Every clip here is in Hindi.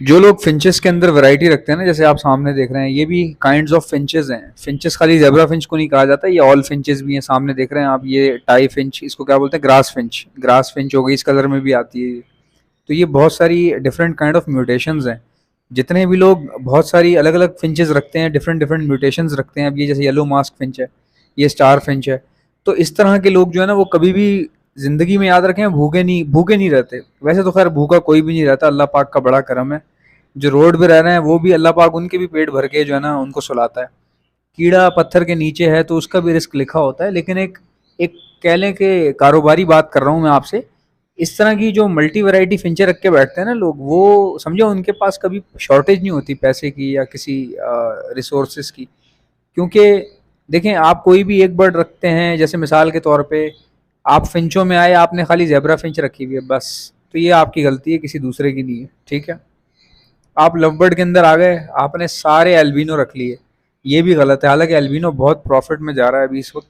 जो लोग फिंचेस के अंदर वैरायटी रखते हैं ना, जैसे आप सामने देख रहे हैं, ये भी काइंड्स ऑफ फिंचेस हैं। फिंचेस खाली ज़ेब्रा फिंच को नहीं कहा जाता, ये ऑल फिंचेस भी हैं। सामने देख रहे हैं आप, ये टाई फिंच, इसको क्या बोलते हैं, ग्रास फिंच। ग्रास फिंच हो गई, इस कलर में भी आती है। तो ये बहुत सारी डिफरेंट काइंड ऑफ म्यूटेशंस हैं। जितने भी लोग बहुत सारी अलग अलग फिंचेस रखते हैं, डिफरेंट डिफरेंट म्यूटेशंस रखते हैं। अब ये जैसे येलो मास्क फिंच है, ये स्टार फिंच है। तो इस तरह के लोग जो है ना, वो कभी भी जिंदगी में याद रखें, भूखे नहीं रहते। वैसे तो खैर भूखा कोई भी नहीं रहता, अल्लाह पाक का बड़ा करम है। जो रोड पे रह रहे हैं वो भी अल्लाह पाक उनके भी पेट भर के जो है ना उनको सुलाता है। कीड़ा पत्थर के नीचे है तो उसका भी रिस्क लिखा होता है। लेकिन एक एक कह लें कि कारोबारी बात कर रहा हूँ मैं आपसे। इस तरह की जो मल्टी वैरायटी फिंचे रख के बैठते हैं ना लोग, वो समझो उनके पास कभी शॉर्टेज नहीं होती पैसे की या किसी रिसोर्सेज की। क्योंकि देखें, आप कोई भी एक बर्ड रखते हैं, जैसे मिसाल के तौर पे आप फिंचों में आए, आपने खाली ज़ेब्रा फिंच रखी हुई है बस, तो ये आपकी गलती है, किसी दूसरे की नहीं है। ठीक है। आप लव बर्ड के अंदर आ गए, आपने सारे एल्बिनो रख लिए, ये भी गलत है। हालांकि एल्बिनो बहुत प्रॉफिट में जा रहा है अभी इस वक्त।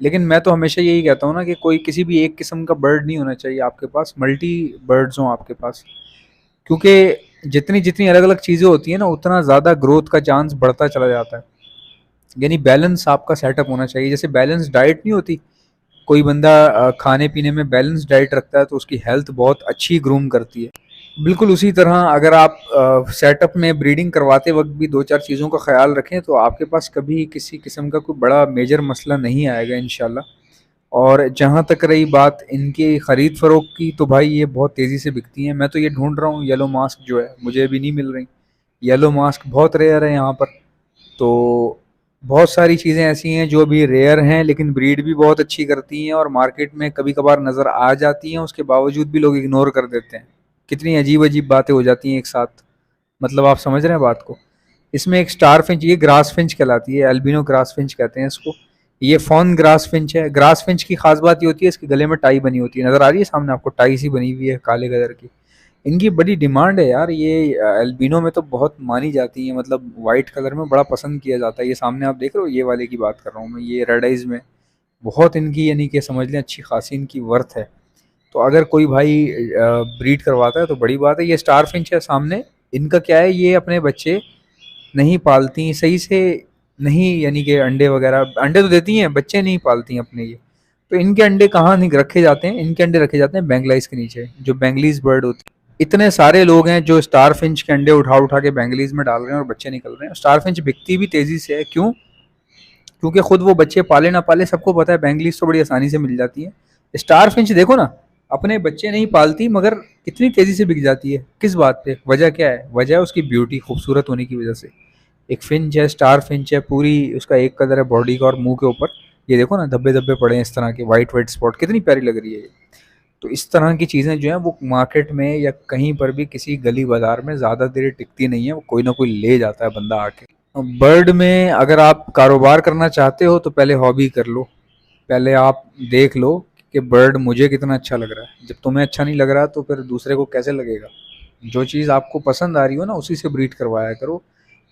लेकिन मैं तो हमेशा यही कहता हूँ ना कि कोई किसी भी एक किस्म का बर्ड नहीं होना चाहिए आपके पास, मल्टी बर्ड्स हों आपके पास। क्योंकि जितनी जितनी अलग अलग चीज़ें होती हैं ना, उतना ज़्यादा ग्रोथ का चांस बढ़ता चला जाता है। यानी बैलेंस आपका सेटअप होना चाहिए। जैसे बैलेंस डाइट नहीं होती, कोई बंदा खाने पीने में बैलेंस डाइट रखता है तो उसकी हेल्थ बहुत अच्छी ग्रूम करती है। बिल्कुल उसी तरह अगर आप सेटअप में ब्रीडिंग करवाते वक्त भी दो चार चीज़ों का ख्याल रखें, तो आपके पास कभी किसी किस्म का कोई बड़ा मेजर मसला नहीं आएगा इंशाल्लाह। और जहाँ तक रही बात इनकी ख़रीद फ़रोख्त की, तो भाई ये बहुत तेज़ी से बिकती हैं। मैं तो ये ढूंढ रहा हूँ, येलो मास्क जो है मुझे अभी नहीं मिल रही। येलो मास्क बहुत रेयर है यहाँ पर। तो बहुत सारी चीज़ें ऐसी हैं जो अभी रेयर हैं, लेकिन ब्रीड भी बहुत अच्छी करती हैं और मार्केट में कभी कभार नज़र आ जाती हैं। उसके बावजूद भी लोग इग्नोर कर देते हैं। कितनी अजीब अजीब बातें हो जाती हैं एक साथ। मतलब आप समझ रहे हैं बात को। इसमें एक स्टार फिंच, ये ग्रास फिंच कहलाती है, एल्बिनो ग्रास फिंच कहते हैं इसको। ये फॉन ग्रास फिंच है। ग्रास फिंच की खास बात ये होती है, इसके गले में टाई बनी होती है, नज़र आ रही है सामने आपको, टाई सी बनी हुई है काले कलर की। इनकी बड़ी डिमांड है यार, ये एल्बिनो में तो बहुत मानी जाती है। मतलब वाइट कलर में बड़ा पसंद किया जाता है। ये सामने आप देख रहे हो, ये वाले की बात कर रहा हूँ मैं, ये रेड आइज में बहुत इनकी, यानी कि समझ लें अच्छी खासी इनकी वर्थ है। तो अगर कोई भाई ब्रीड करवाता है तो बड़ी बात है। ये स्टार फिंच है सामने, इनका क्या है, ये अपने बच्चे नहीं पालती सही से, नहीं यानी कि अंडे वगैरह, अंडे तो देती हैं, बच्चे नहीं पालती हैं अपने ये। तो इनके अंडे कहाँ नहीं रखे जाते हैं, इनके अंडे रखे जाते हैं बेंगलाइज के नीचे, जो बेंगलीज बर्ड होती है। इतने सारे लोग हैं जो स्टार फिंच के अंडे उठा उठा के बेंगलीज में डाल रहे हैं और बच्चे निकल रहे हैं। स्टार फिंच बिकती भी तेजी से है, क्यों? क्योंकि खुद वो बच्चे पाले ना पाले सबको पता है, बेंगलीज तो बड़ी आसानी से मिल जाती है। स्टार फिंच देखो ना, अपने बच्चे नहीं पालती मगर कितनी तेजी से बिक जाती है। किस बात पे? वजह क्या है? वजह है उसकी ब्यूटी, खूबसूरत होने की वजह से। एक फिंच है, स्टार फिंच है, पूरी उसका एक कलर है बॉडी का और मुंह के ऊपर। ये देखो ना, धब्बे धब्बे पड़े हैं इस तरह के, वाइट वाइट स्पॉट, कितनी प्यारी लग रही है ये। तो इस तरह की चीज़ें जो हैं वो मार्केट में या कहीं पर भी किसी गली बाजार में ज़्यादा देर टिकती नहीं है, वो कोई ना कोई ले जाता है बंदा आके। बर्ड में अगर आप कारोबार करना चाहते हो तो पहले हॉबी कर लो। पहले आप देख लो कि बर्ड मुझे कितना अच्छा लग रहा है। जब तुम्हें अच्छा नहीं लग रहा तो फिर दूसरे को कैसे लगेगा? जो चीज़ आपको पसंद आ रही हो ना, उसी से ब्रीड करवाया करो।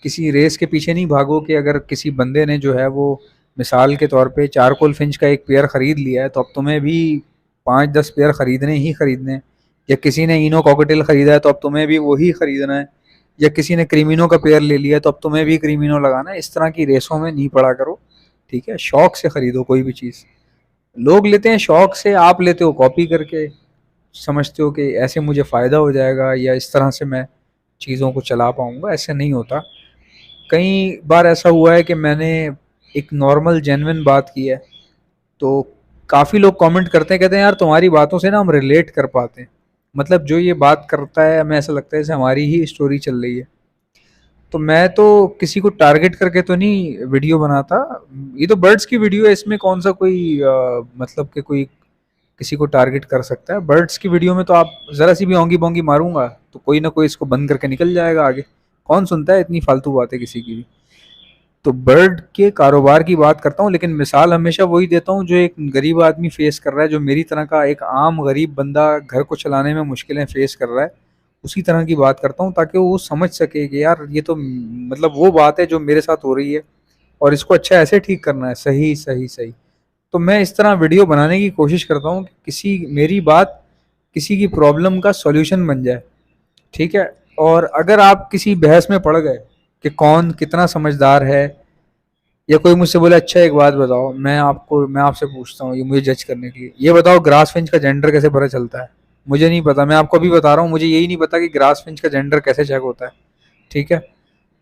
किसी रेस के पीछे नहीं भागो कि अगर किसी बंदे ने जो है वो मिसाल के तौर पे चारकोल फिंच का एक पेयर ख़रीद लिया है तो अब तुम्हें भी 5-10 पेयर ख़रीदने ही ख़रीदने हैं। या किसी ने इनो कॉकटेल ख़रीदा है तो अब तुम्हें भी वही ख़रीदना है। या किसी ने क्रीमिनो का पेयर ले लिया है तो अब तुम्हें भी क्रीमिनो लगाना है। इस तरह की रेसों में नहीं पड़ा करो। ठीक है, शौक से ख़रीदो कोई भी चीज़। लोग लेते हैं शौक से, आप लेते हो कॉपी करके, समझते हो कि ऐसे मुझे फ़ायदा हो जाएगा या इस तरह से मैं चीज़ों को चला पाऊँगा। ऐसे नहीं होता। कई बार ऐसा हुआ है कि मैंने एक नॉर्मल जेन्युइन बात की है, तो काफ़ी लोग कमेंट करते हैं, कहते हैं यार तुम्हारी बातों से ना हम रिलेट कर पाते हैं। मतलब जो ये बात करता है हमें ऐसा लगता है जैसे हमारी ही स्टोरी चल रही है। तो मैं तो किसी को टारगेट करके तो नहीं वीडियो बनाता। ये तो बर्ड्स की वीडियो है, इसमें कौन सा कोई मतलब कि कोई किसी को टारगेट कर सकता है? बर्ड्स की वीडियो में तो आप ज़रा सी भी ओंगी बोंगी मारूंगा तो कोई ना कोई इसको बंद करके निकल जाएगा आगे। कौन सुनता है इतनी फालतू बातें किसी की भी? तो बर्ड के कारोबार की बात करता हूँ, लेकिन मिसाल हमेशा वही देता हूँ जो एक गरीब आदमी फेस कर रहा है, जो मेरी तरह का एक आम गरीब बंदा घर को चलाने में मुश्किलें फेस कर रहा है। उसी तरह की बात करता हूँ ताकि वो समझ सके कि यार ये तो मतलब वो बात है जो मेरे साथ हो रही है और इसको अच्छा ऐसे ठीक करना है, सही सही सही। तो मैं इस तरह वीडियो बनाने की कोशिश करता हूँ कि किसी मेरी बात किसी की प्रॉब्लम का सॉल्यूशन बन जाए। ठीक है। और अगर आप किसी बहस में पड़ गए कि कौन कितना समझदार है, या कोई मुझसे बोले अच्छा एक बात बताओ, मैं आपसे पूछता हूँ ये मुझे जज करने के लिए, ये बताओ ग्रास फिंच का जेंडर कैसे पता चलता है? मुझे नहीं पता, मैं आपको अभी बता रहा हूँ, मुझे यही नहीं पता कि ग्रास फिंच का जेंडर कैसे चेक होता है। ठीक है?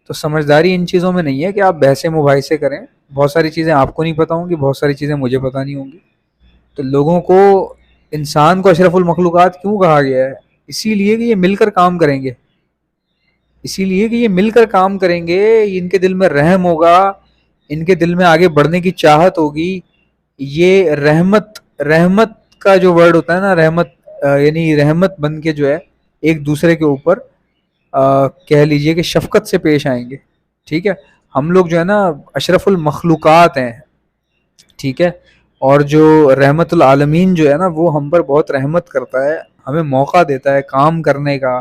तो समझदारी इन चीज़ों में नहीं है कि आप बहसे मुबाहिसे करें। बहुत सारी चीज़ें आपको नहीं पता होंगी, बहुत सारी चीज़ें मुझे पता नहीं होंगी। तो लोगों को, इंसान को अशरफुल मखलूक़ात क्यों कहा गया है? इसीलिए कि ये मिलकर काम करेंगे, इसीलिए कि ये मिलकर काम करेंगे, इनके दिल में रहम होगा, इनके दिल में आगे बढ़ने की चाहत होगी। ये रहमत, रहमत का जो वर्ड होता है ना, रहमत, यानी रहमत बन के जो है एक दूसरे के ऊपर, कह लीजिए कि शफकत से पेश आएंगे। ठीक है? हम लोग जो है ना अशरफुल मखलूक़ात हैं। ठीक है? और जो रहमतुल आलमीन जो है ना, वो हम पर बहुत रहमत करता है, हमें मौका देता है काम करने का,